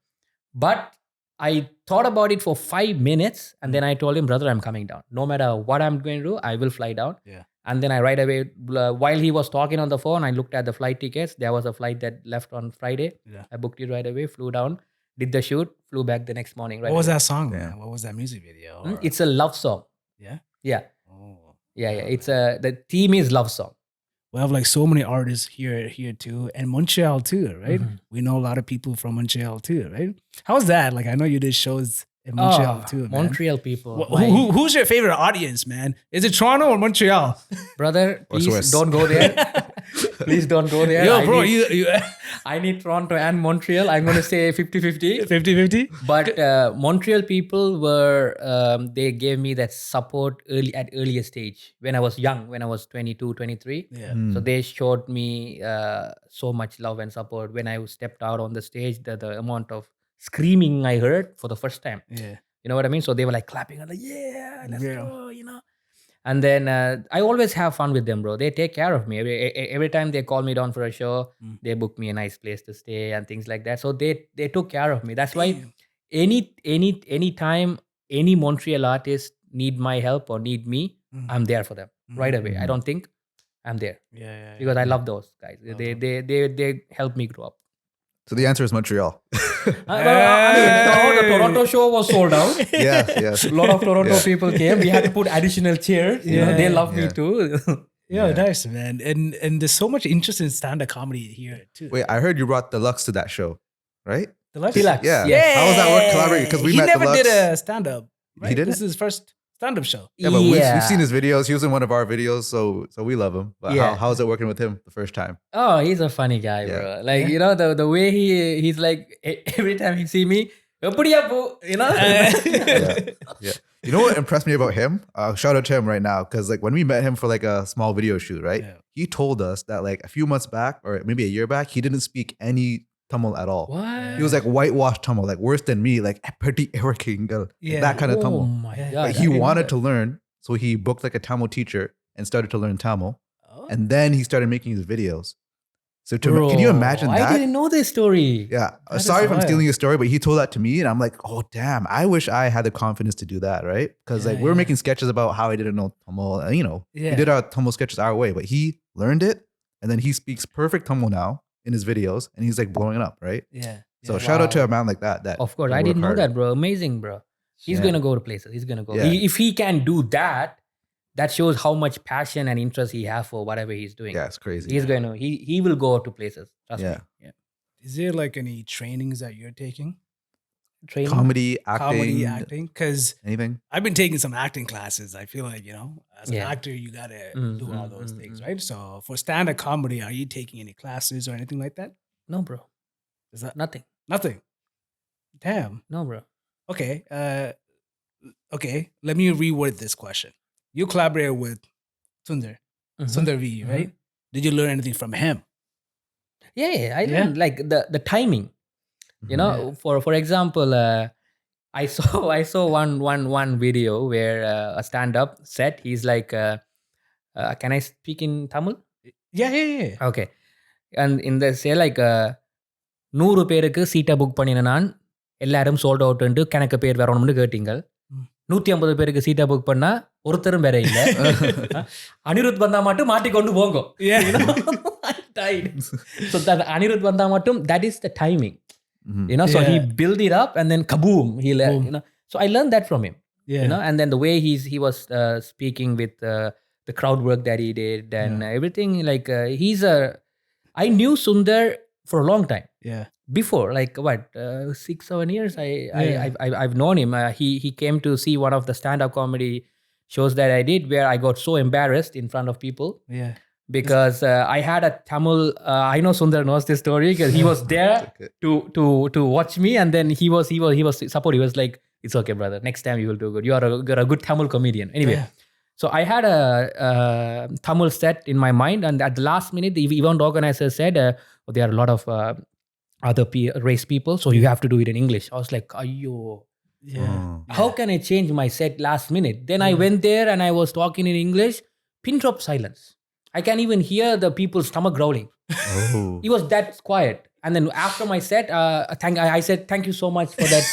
But I thought about it for 5 minutes, and then I told him, brother, I'm coming down. No matter what I'm going to do, I will fly down. Yeah. And then I right away, while he was talking on the phone, I looked at the flight tickets. There was a flight that left on Friday. Yeah. I booked it right away, flew down, did the shoot, flew back the next morning. Right What was away. that song, man? What was that music video? Or- It's a love song. Yeah? Yeah. Oh. Yeah. It's the theme is love song. We have like so many artists here too, and Montreal too, right? We know a lot of people from Montreal too, right? How's that? Like, I know you did shows in Montreal too, man. Montreal people. Who's your favorite audience, man? Is it Toronto or Montreal? Brother, Or please Swiss. don't go there. Please don't go there. Yo, bro, you I need Toronto and Montreal. I'm going to say 50-50. 50-50? But Montreal people they gave me that support at earlier stage when I was young, when I was 22, 23. Yeah. So they showed me so much love and support. When I stepped out on the stage, the amount of screaming I heard for the first time. Yeah. You know what I mean? So they were like clapping. I'm like, yeah, let's Yeah. go, And then I always have fun with them, bro. They take care of me. Every time they call me down for a show, they book me a nice place to stay and things like that. So they took care of me. That's why any time any Montreal artist need my help or need me, I'm there for them right away. I don't think I'm there Yeah. because I love those guys. They help me grow up. So the answer is Montreal. The Toronto show was sold out. Yes. A lot of Toronto people came. We had to put additional chairs. They love me Yeah. too. Yeah, nice, man. And there's so much interest in stand-up comedy here too. Wait, I heard you brought Deluxe to that show, right? Deluxe? Deluxe. Yeah. Yes. How was that work collaborating? Because we he met never Deluxe. did a stand-up. Right? He didn't? This is his first stand-up show. Yeah, but we've seen his videos. He was in one of our videos, so we love him. But Yeah. how's it working with him the first time? Oh, he's a funny guy, Yeah. bro. Like, you know, the way he's like, every time he see me, "Eppadiya po?" You know? Yeah. You know what impressed me about him? Shout out to him right now. Because like when we met him for like a small video shoot, right? Yeah. He told us that like a few months back or maybe a year back, he didn't speak any Tamil at all. What? He was like whitewashed Tamil, like worse than me, like that kind of Oh Tamil. my Yeah. God. But he wanted to learn, so he booked like a Tamil teacher and started to learn Tamil. Oh. And then he started making his videos. So can you imagine I that? didn't know this story. Yeah. That is Sorry if I'm wild. stealing your story, but he told that to me and I'm like, oh, damn. I wish I had the confidence to do that, right? Because like Yeah, we were yeah. making sketches about how I didn't know Tamil. And, Yeah. we did our Tamil sketches our way, but he learned it. And then he speaks perfect Tamil now in his videos and he's like blowing it up, right? Yeah. So yeah. shout out to Wow. a man like that. Of course, can I work didn't know hard. that, bro. Amazing, bro. He's Yeah. going to go to places. He's going to go. Yeah. If he can do that, that shows how much passion and interest he has for whatever he's doing. Yeah, it's crazy. He's going to, he will go to places. Trust Yeah. me. Is there like any trainings that you're taking? Training. Comedy, acting, Comedy, acting? Because anything. I've been taking some acting classes. I feel like, as an Yeah. actor, you got to do all those things, mm. right? So for stand-up comedy, are you taking any classes or anything like that? No, bro. Is that Nothing. nothing? Damn. No, bro. Okay. Okay. Let me reword this question. You collaborated with SuntharV, Mhm. right? Did you learn anything from him? Yeah, I Yeah. learned like the timing. You know, for example, I saw one video where a stand-up set. He's like, can I speak in Tamil? Yeah. Okay. And in the say like 100 பேருக்கு சீட்டை book பண்ணின நான் எல்லாரும் sold out கணக்கு பேர் வரணும்னு கேட்டீங்க. 150 பேருக்கு சீட்டை புக் பண்ணா ஒருத்தரும் வேற இல்ல. அனிருத் வந்தா மட்டும் மாட்டிக்கொண்டு போங்க. Yeah. You know, I died. So that Anirudh vanda mattum, that is the timing. You know, so he Yeah. built it up and then kaboom, Boom. you know. So I learned that from him. Yeah. You know, and then the way he was speaking with the crowd work that he did and everything, like I knew Sundar for a long time. Yeah. Before, like what, 6-7 years, I've known him. He came to see one of the stand-up comedy shows that I did, where I got so embarrassed in front of people Yeah. because I had a Tamil. I know Sundar knows this story because he was there to watch me, and then he was supportive. He was like, "It's okay, brother. Next time you will do good. You're a good Tamil comedian." Anyway. Yeah. So I had a Tamil set in my mind, and at the last minute, the event organizer said, there are a lot of other race people, so you have to do it in English. I was like, "Ayyo, Yeah. how can I change my set last minute?" Then I went there and I was talking in English. Pin drop silence. I can't even hear the people's stomach growling. Oh. It was that quiet. And then after my set, I said, "Thank you so much for that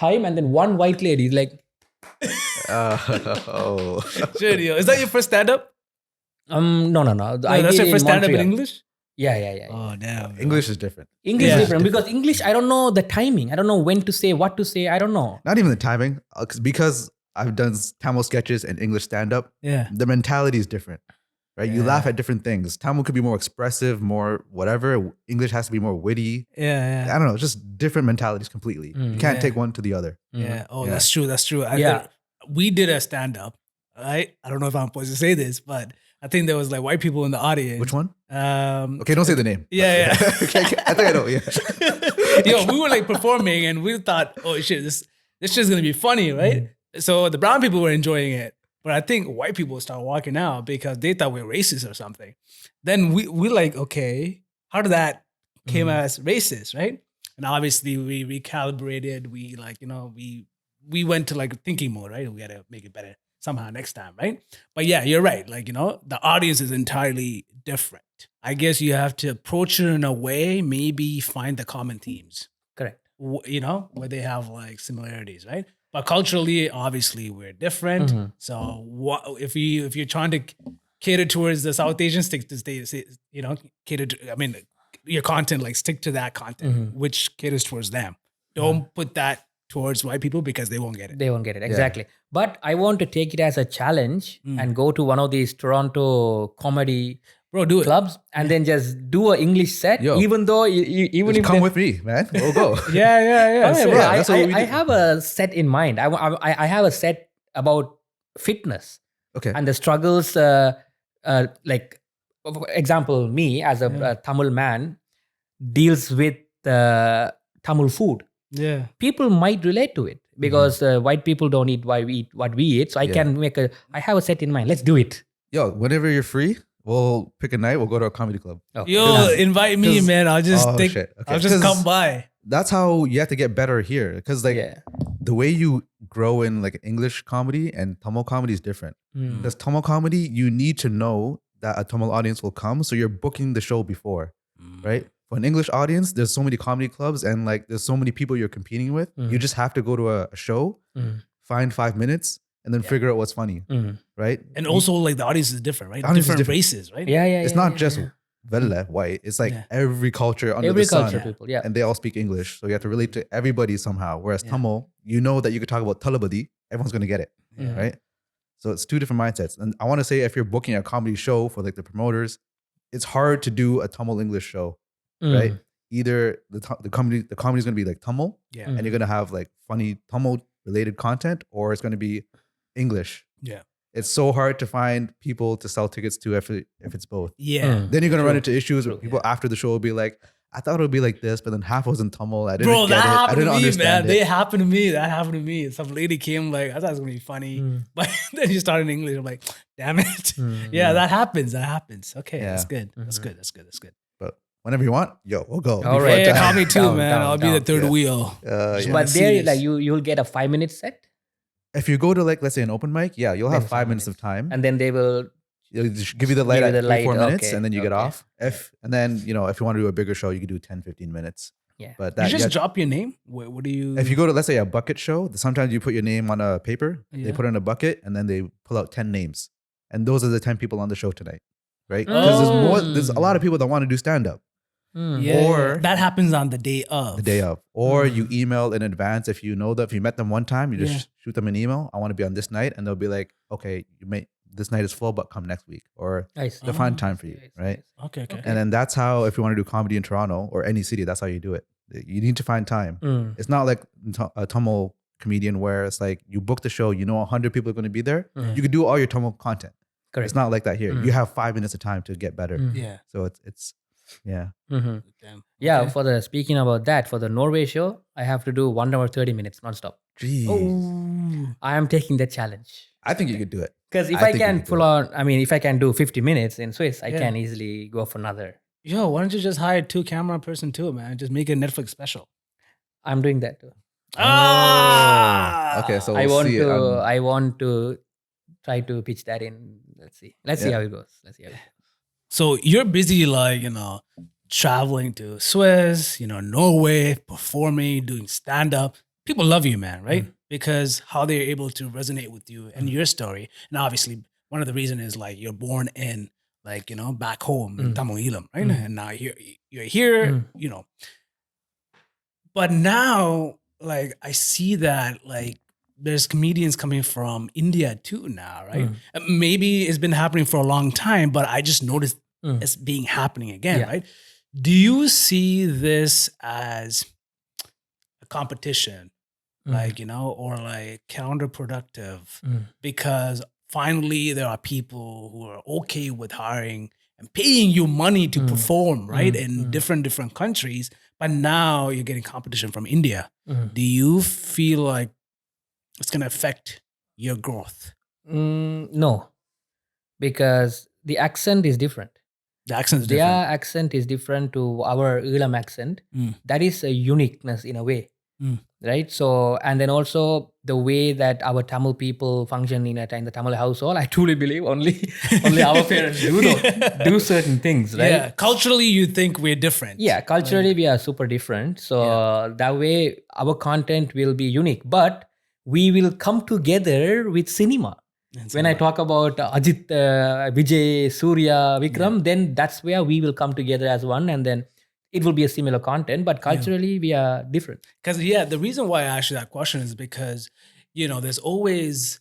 time." And then one white lady is like, Oh. Shit, yo. Is that your first stand-up? No. No, that's your first stand-up in English? Yeah. Oh, damn. English is different. English Yeah. is different because English, I don't know the timing. I don't know when to say, what to say. I don't know. Not even the timing, because I've done Tamil sketches and English stand-up. Yeah. The mentality is different, right? You Yeah. laugh at different things. Tamil could be more expressive, more whatever. English has to be more witty. Yeah. I don't know, just different mentalities completely. You can't Yeah. take one to the other. Yeah. Oh, Yeah. that's true. That's true. Yeah. We did a stand-up, right? I don't know if I'm supposed to say this, but I think there was like white people in the audience. Which one? Um, Okay, don't say the name. Yeah. Okay, I think I know. Yeah. Yo, we were like performing and we thought, oh shit, this shit's gonna be funny, right? So the brown people were enjoying it, but I think white people started walking out because they thought we were racist or something. Then we like, okay, how did that came as racist, right? And obviously we recalibrated. We like, we went to like thinking mode, right? We gotta make it better somehow next time, right? But yeah, you're right. Like, the audience is entirely different. I guess you have to approach it in a way, maybe find the common themes, Correct. where they have like similarities, right? But culturally, obviously, we're different. So if you're trying to cater towards the South Asian, stick to cater to, I mean, your content, like stick to that content, which caters towards them. Don't put that towards white people because they won't get it. They won't get it. Exactly. But I want to take it as a challenge and go to one of these Toronto comedy Bro, do it. clubs and then just do an English set, Yo. even though even Just if come they- with me, man. We'll go. Yeah. Okay, Say bro, it. that's what we I do. have a set in mind. I have a set about fitness Okay. and the struggles. Like, for example, me as a Tamil man deals with Tamil food. Yeah. People might relate to it because white people don't eat what we eat. So I Yeah. can I have a set in mind. Let's do it. Yo, whenever you're free, we'll pick a night. We'll go to a comedy club. Okay. Yo, Done. invite me, 'Cause- man. I'll just Oh, think. shit. Okay. I'll just 'Cause come by. That's how you have to get better here. Because like Yeah. the way you grow in like English comedy and Tamil comedy is different. Mm. Because Tamil comedy, you need to know that a Tamil audience will come. So you're booking the show before, right? For an English audience, there's so many comedy clubs and like there's so many people you're competing with. You just have to go to a show, find 5 minutes, and then figure out what's funny, right? And also, like the audience is different, right? Audience is Different different. races, right? Yeah. It's not just Velle white. It's like Yeah. every culture under Every the sun. culture people. Yeah. And they all speak English. So you have to relate to everybody somehow. Whereas Tamil, you know that you could talk about Talabadi, everyone's going to get it, right? So it's two different mindsets. And I want to say if you're booking a comedy show for like the promoters, it's hard to do a Tamil English show, right? Either the comedy is going to be like Tamil Yeah. and you're going to have like funny Tamil related content, or it's going to be English. Yeah. It's so hard to find people to sell tickets to if it's both. Yeah. Then you're gonna run into issues where people after the show will be like, I thought it would be like this, but then half was in Tamil. I didn't Bro, get that it. I happened didn't to me, man. understand They it. happened to me. That happened to me. Some lady came like, I thought it was gonna be funny, but then you started in English. I'm like, damn it. Yeah, that happens. That happens. Okay, Yeah. that's good. That's good. That's good. That's good. But whenever you want, yo, we'll go. All Before right. Yeah, time. call me too, Down, man. down, I'll be the down. third Yeah. wheel. Yeah. wanna But see there, this. like you'll get a 5-minute set, If you go to like let's say an open mic, yeah, you'll have Then 5 minutes of time. and then they will. They'll just give you the light Give you at the 3-4 light, minutes, okay, and then you get okay. off. And then if you want to do a bigger show, you can do 10-15 minutes. Yeah. But You that just yeah, drop your name. What do you? if you go to let's say a bucket show, sometimes you put your name on a paper, they Yeah. put it in a bucket, and then they pull out 10 names, and those are the 10 people on the show tonight, right? Because there's a lot of people that want to do stand up yeah, or- that happens on the day of. the day of, or you email in advance if you know that if you met them one time, you just Yeah. shoot them an email. I want to be on this night, and they'll be like, okay, this night is full, but come next week, or I see. to find time for you, right? Okay. And then that's how, if you want to do comedy in Toronto or any city, that's how you do it. You need to find time. It's not like a Tamil comedian where it's like you book the show, 100 people are going to be there. You can do all your Tamil content. Correct. It's not like that here. You have 5 minutes of time to get better. Yeah. So it's yeah. Damn. Yeah. Okay. For the speaking about that, for the Norway show, I have to do 1 hour 30 minutes nonstop. Jeez. Oh. I am taking that challenge. I think you could do it. Because if I I, think you can could do pull it. on, if I can do 50 minutes in Swiss, I Yeah. can easily go for another. Yo, why don't you just hire 2 camera person too, man? Just make a Netflix special. I'm doing that too. Ah. Okay, so I we'll want see. to. I want to try to pitch that in. Let's see. Let's see Yeah. how it goes. So you're busy, like, traveling to Swiss, Norway, performing, doing stand up. People love you, man, right? Because how they're able to resonate with you and your story. And obviously, one of the reasons is like you're born in, like, back home in Tamil Eelam, right? And now you're here, But now, like, I see that, like, there's comedians coming from India too now, right? Maybe it's been happening for a long time, but I just noticed it's being happening again, Yeah. right? Do you see this as a competition, like, or like counterproductive? Because finally there are people who are okay with hiring and paying you money to perform, right? In different countries, but now you're getting competition from India. Do you feel like it's going to affect your growth? No, because the accent is different. The accent's Their different. accent is different to our Eelam accent. Mm. That is a uniqueness in a way, Mm. right? So, and then also the way that our Tamil people function in the Tamil household, I truly believe only our parents do certain things, right? Yeah, culturally, you think we're different. Yeah, culturally we are super different. So that way our content will be unique, but we will come together with cinema. When I talk about Ajit, Vijay, Surya, Vikram, then that's where we will come together as one, and then it will be a similar content, but culturally we are different. Because, the reason why I asked you that question is because, there's always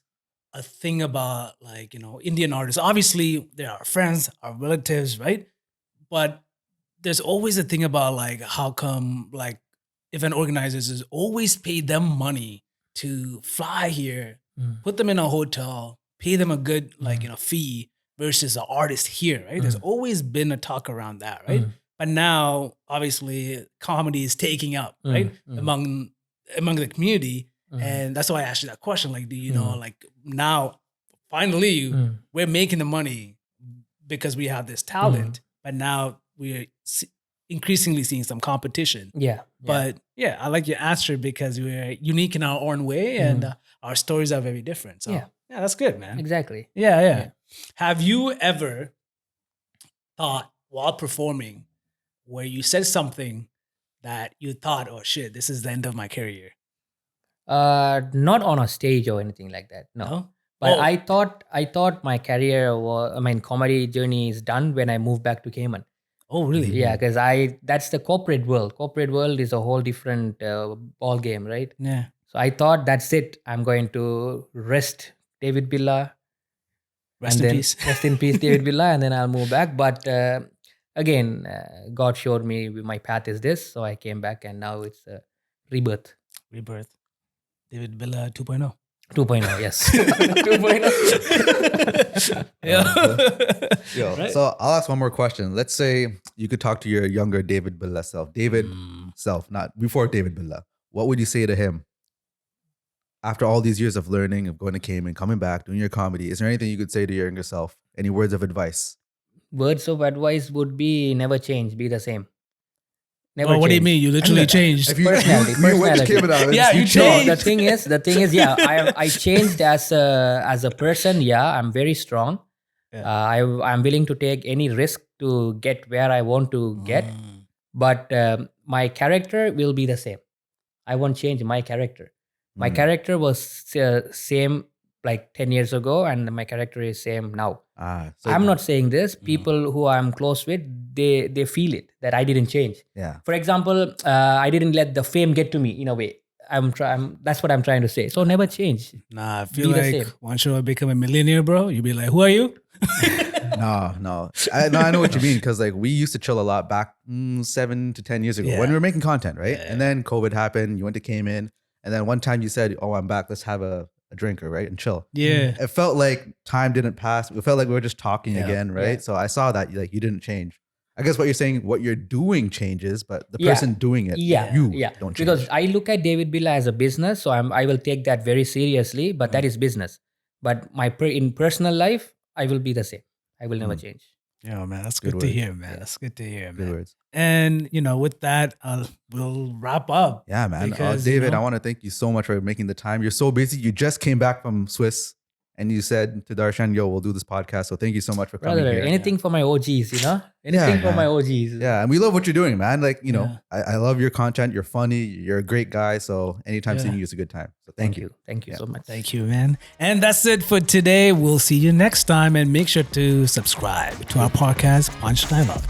a thing about, like, Indian artists. Obviously, they're our friends, our relatives, right? But there's always a thing about, like, how come, like, event organizers is always pay them money to fly here put them in a hotel, pay them a good fee versus an artist here, right? There's always been a talk around that, right? But now, obviously, comedy is taking up, right, among the community, and that's why I asked you that question. Like, do you know, like now, finally, we're making the money because we have this talent, but now we're increasingly seeing some competition. Yeah. But yeah, I like your answer because we're unique in our own way, and our stories are very different. So yeah, that's good, man. Exactly. Yeah. Have you ever thought while performing where you said something that you thought, oh shit, this is the end of my career? Not on a stage or anything like that. No. But I thought my career comedy journey is done when I moved back to Cayman. Oh, really? Yeah, because that's the corporate world. Corporate world is a whole different ball game, right? Yeah. So I thought that's it. I'm going to rest David Billa. Rest in peace. Rest in peace, David Billa, and then I'll move back. But again, God showed me my path is this, so I came back, and now it's rebirth. David Billa 2.0. 2.0, yes. 2.0. Yo, Right. So I'll ask one more question. Let's say you could talk to your younger David Billa self. David self, not before David Billa. What would you say to him? After all these years of learning, of going to Cayman, coming back, doing your comedy, is there anything you could say to your younger self? Any words of advice? Words of advice would be never change, be the same. Never Well, what do you change. mean? You literally changed. If you, Personality, you went to personality. Cayman Islands, Yeah, you No, changed. the thing is, yeah, I changed as a person. Yeah, I'm very strong. Yeah. I'm willing to take any risk to get where I want to get, but my character will be the same. I won't change my character. My character was same like 10 years ago, and my character is same now. So I'm not saying this. People who I'm close with, they feel it that I didn't change. Yeah. For example, I didn't let the fame get to me in a way. That's what I'm trying to say. So never change. Nah, I feel Be the like same. once you become a millionaire, bro, you'd be like, who are you? No. I know what you mean, because like we used to chill a lot back 7 to 10 years ago when we were making content, right? And then COVID happened. You went to Cayman, and then one time you said, "Oh, I'm back. Let's have a drinker, right, and chill." Yeah. It felt like time didn't pass. It felt like we were just talking Yeah. again, right? Yeah. So I saw that like you didn't change. I guess what you're saying, what you're doing changes, but the Yeah. person doing it, you don't change. Because I look at David Billa as a business, so I will take that very seriously. But that is business. But in personal life, I will be the same. I will never change. Yeah, man, that's Good good to words. hear, man. That's good to hear, Good man. words. And with that, we'll wrap up. Yeah, man. Because, David, I want to thank you so much for making the time. You're so busy. You just came back from Swiss, and you said to Darshan, "Yo, we'll do this podcast." So thank you so much for coming Brother, here. anything for my OGs, Anything for man. my OGs. Yeah, and we love what you're doing, man. Like, I love your content. You're funny. You're a great guy. So anytime seeing you is a good time. So thank you. Thank you so much. Thank you, man. And that's it for today. We'll see you next time, and make sure to subscribe to our podcast, Punch Dialogue.